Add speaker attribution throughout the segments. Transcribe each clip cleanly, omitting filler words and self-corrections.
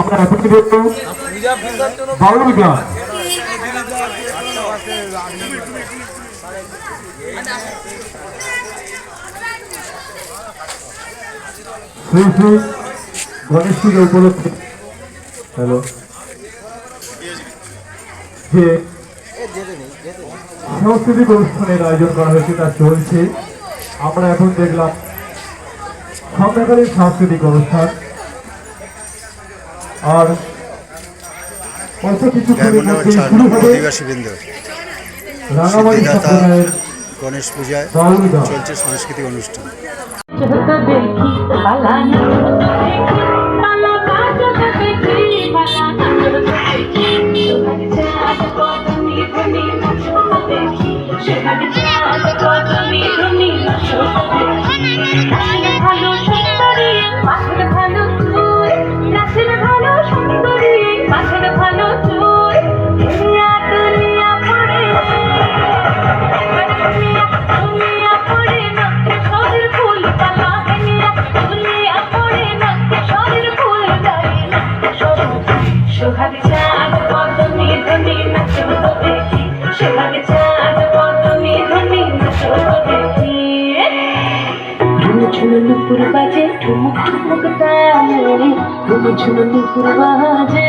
Speaker 1: আমরা এখন দেখব বাউল গান। শ্রী শ্রী গণেশ পুজো উপলক্ষে হ্যালো যে সাংস্কৃতিক অনুষ্ঠানের আয়োজন করা হয়েছে তা চলছে। আমরা এখন দেখলাম সন্ধ্যাকালীন সাংস্কৃতিক অনুষ্ঠান, আর অল্প কিছু শুরু হবে রাঙামাটি সম্প্রদায়ের
Speaker 2: গণেশ পূজায় চলছে সাংস্কৃতিক অনুষ্ঠান।
Speaker 3: নুপুর বাজে ঠুমুক ঠুমুক তালে, ঝুমু নুপুর বাজে।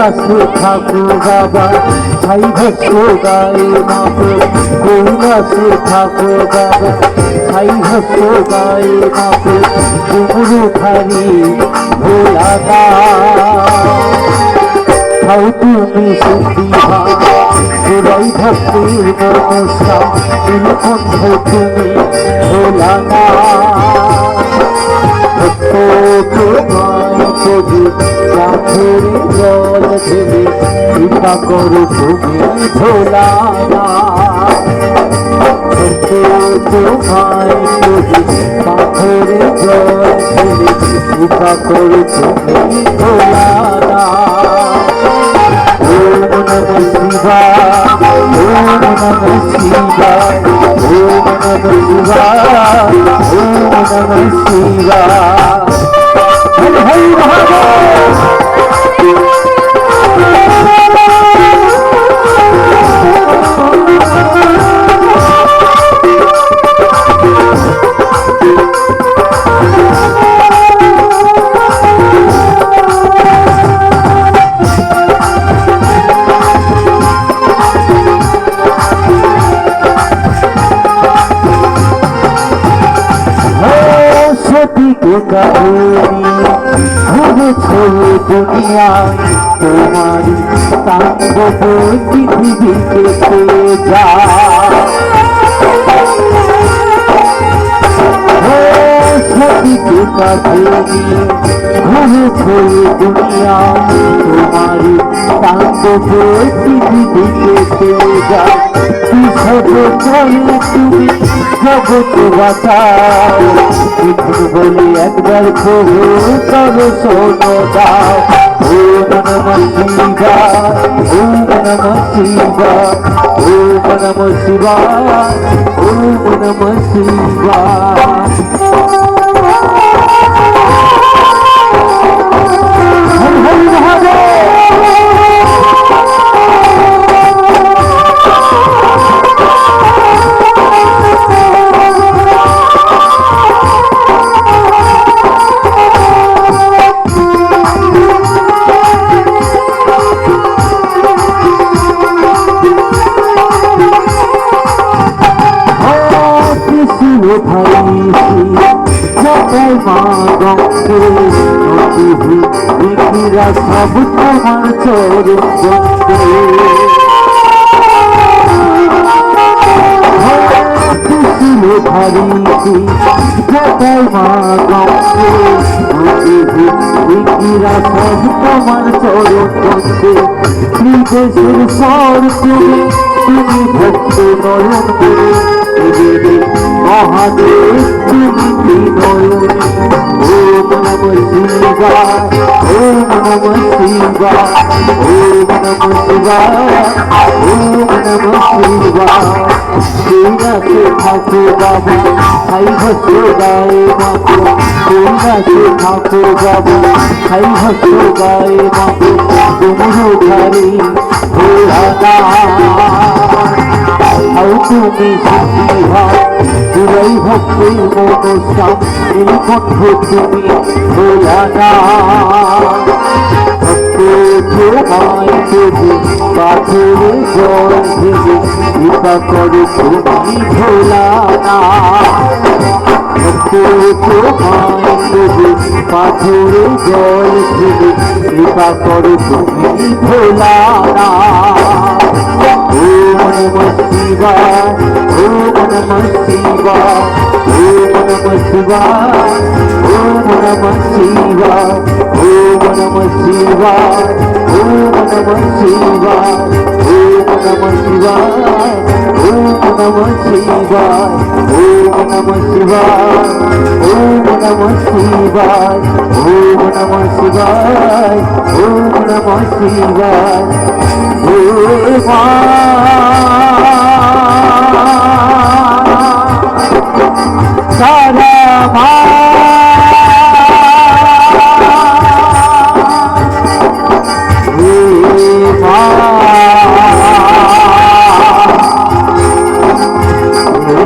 Speaker 4: কৈলাসে ঠাকুর বাবা ছাই ভস্য গায়ে মাখো কৈলাসে ঠাকুর বাবা ছাই ভস্য গায়ে মাখো ডুমরু খালি ভোলাদা খাও তুমি সুবিধা জোড়াই ভক্তির মনসা নীলকণ্ঠ তুমি ভোলাদা রাধের জল ঢেলে কৃপা করো তুমি ভোলানা তোমায় পাথরের জল ঢেলে কৃপা করো তুমি ভোলানা ওম নমঃ শিবায় ওম নমঃ শিবায় ওম নমঃ শিবায় ওম নমঃ শিবায় হরি হরি মহাদেব দুনিয়ায় তোমার তাঙ্গ পৃথিবীতে যা সতীকে কাছে ঘুরেছে দুনিয়া তোমার তাঙ্গ পৃথিবীতে যা কিসবে চলে তুমি জগৎ বাঁচাও বলে একবার প্রভু তবে শোনো দাও ওম নমঃ শিবায় ওম নমঃ শিবায় ওম নমঃ শিবায় ওম নমঃ শিবায় হরি হরি মহাদেব সব তোমার চরণ ভারী জটাই মা গঙ্গেরা সব তোমার চরণ গন্ধে বিদেশের স্বর তুমি তুমি ভক্ত নয়ন করে মহাদেব তুমি নয়ন ওম নমঃ শিবায় ওম নমঃ শিবায় ওম নমঃ শিবায় ওম নমঃ শিবায় কৈলাসে ঠাকুর বাবা ছাই ভস্য গায়ে মাখো কৈলাসে ঠাকুর বাবা ছাই ভস্য গায়ে মাখো ডুমরু ধারে ভোলানা খাও তুমি সুবিধা জোড়াই ভক্তির মনসা নীলকণ্ঠ তুমি ভোলানা তোমায় দেবে পাথরে জল ভেবে কৃপা করো তুমি ভোলানা তোমায় দেবে পাথরে জল ভেবে কৃপা করো তুমি ভোলানা ওম নমঃ শিবায় ওম নমঃ শিবায় ওম নমঃ শিবায় ওম নমঃ শিবায় ওম নমঃ শিবায় ওম নমঃ শিবায় ওম নমঃ শিবায় ওম নমঃ শিবায় ওম নমঃ শিবায় ওম নমঃ শিবায় ওম নমঃ শিবায় ওম নমঃ শিবায় হে মা সারা মা হে মা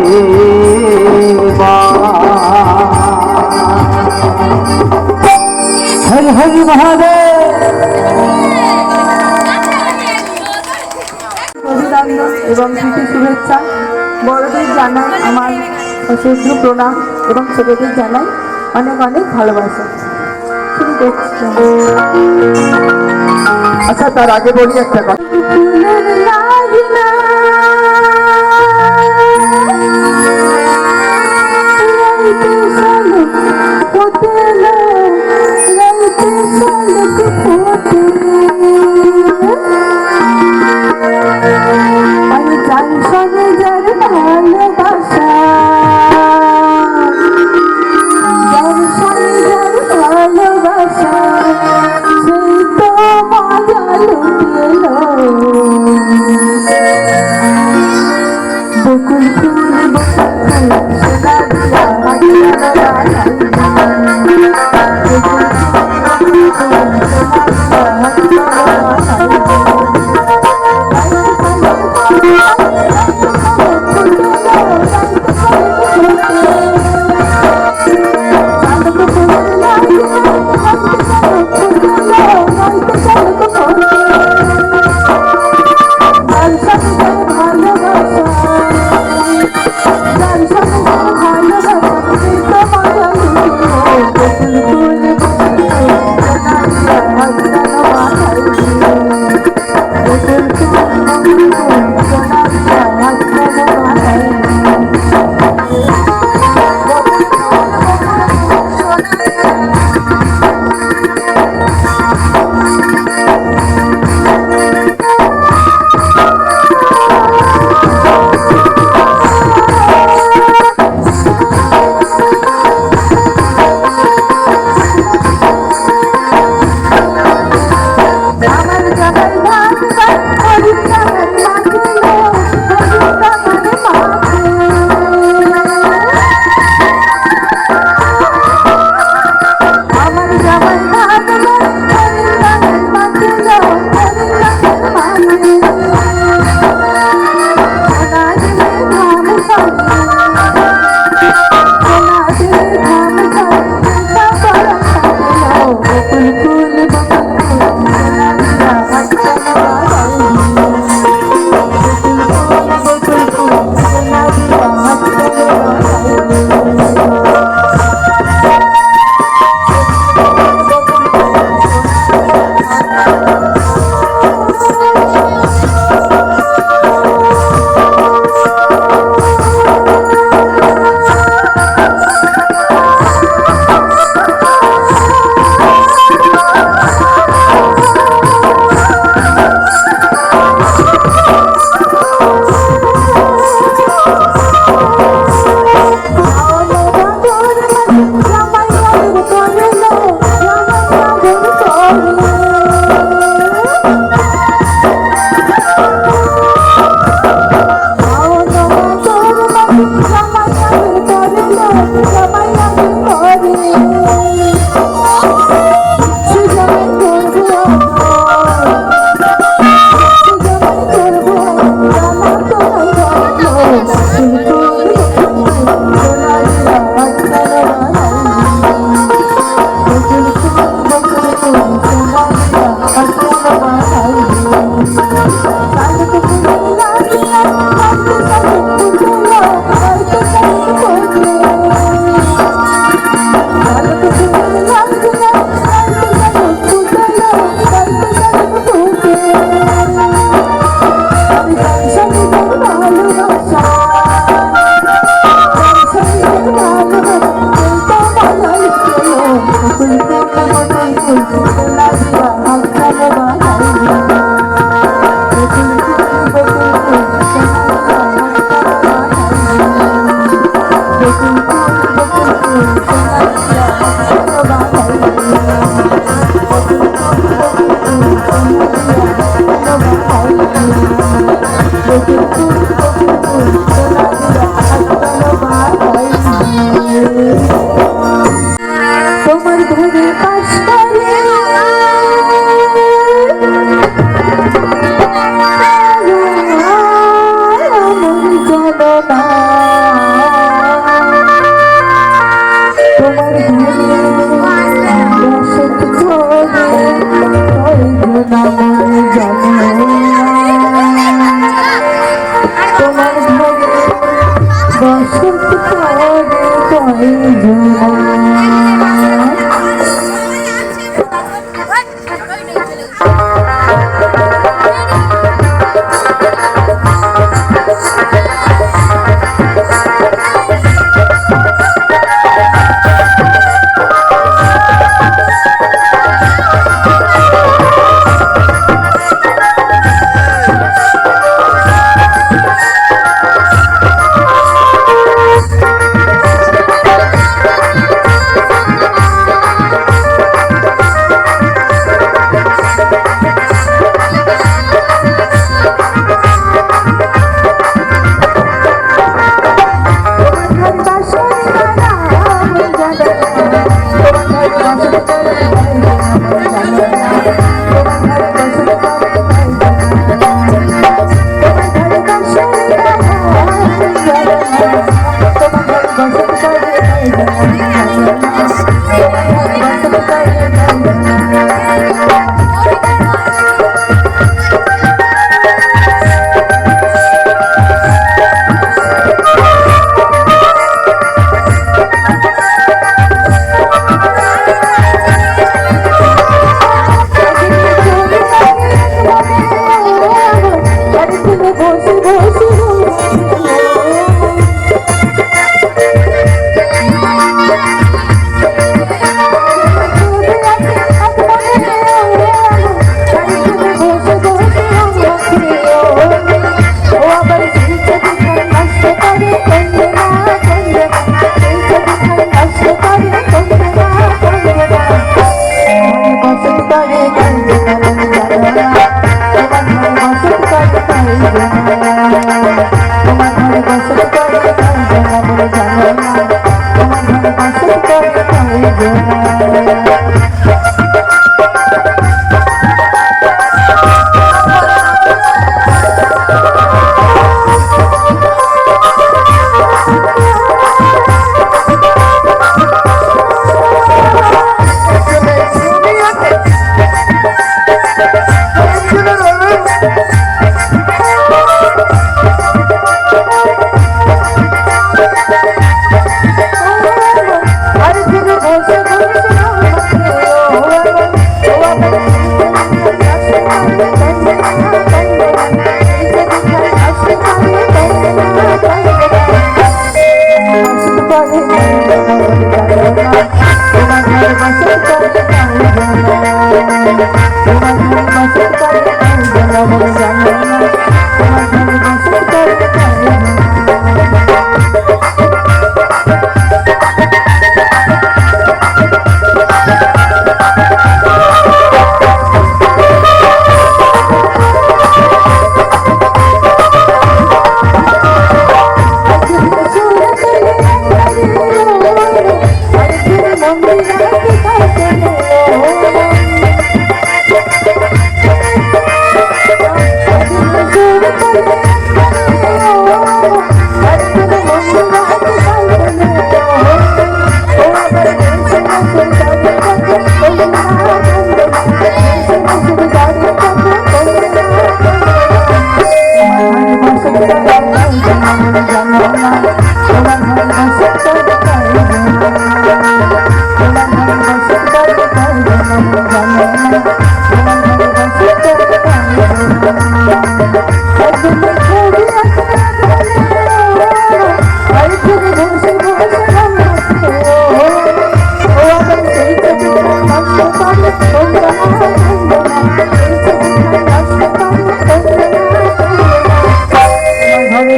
Speaker 4: হে মা হরি হরি মহাদেব
Speaker 5: অভিনন্দন এবং প্রীতি শুভেচ্ছা। বড়দের জানাই আমার অশেষ প্রণাম এবং ছোটদের জানাই অনেক অনেক ভালোবাসা। শুরু করছি।
Speaker 1: আচ্ছা, তার আগে বলি একটা কথা।
Speaker 5: আমি চাই সঙ্গে যার ভালোবাসা, যার সঙ্গে যার ভালোবাসা, সেই তো মজা লুটিল। বকুল ফুল সোনা দিয়া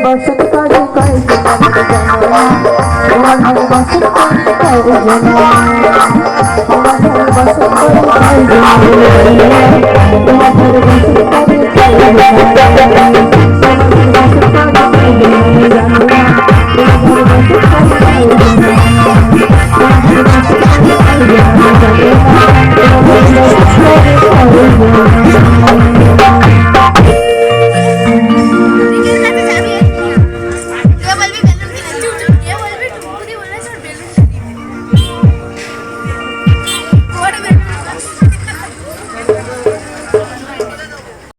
Speaker 5: বসত কাজে করে তোমার ঘরে বসত করে তোমার ঘরে বসত করে তোমার ঘরে বসত করে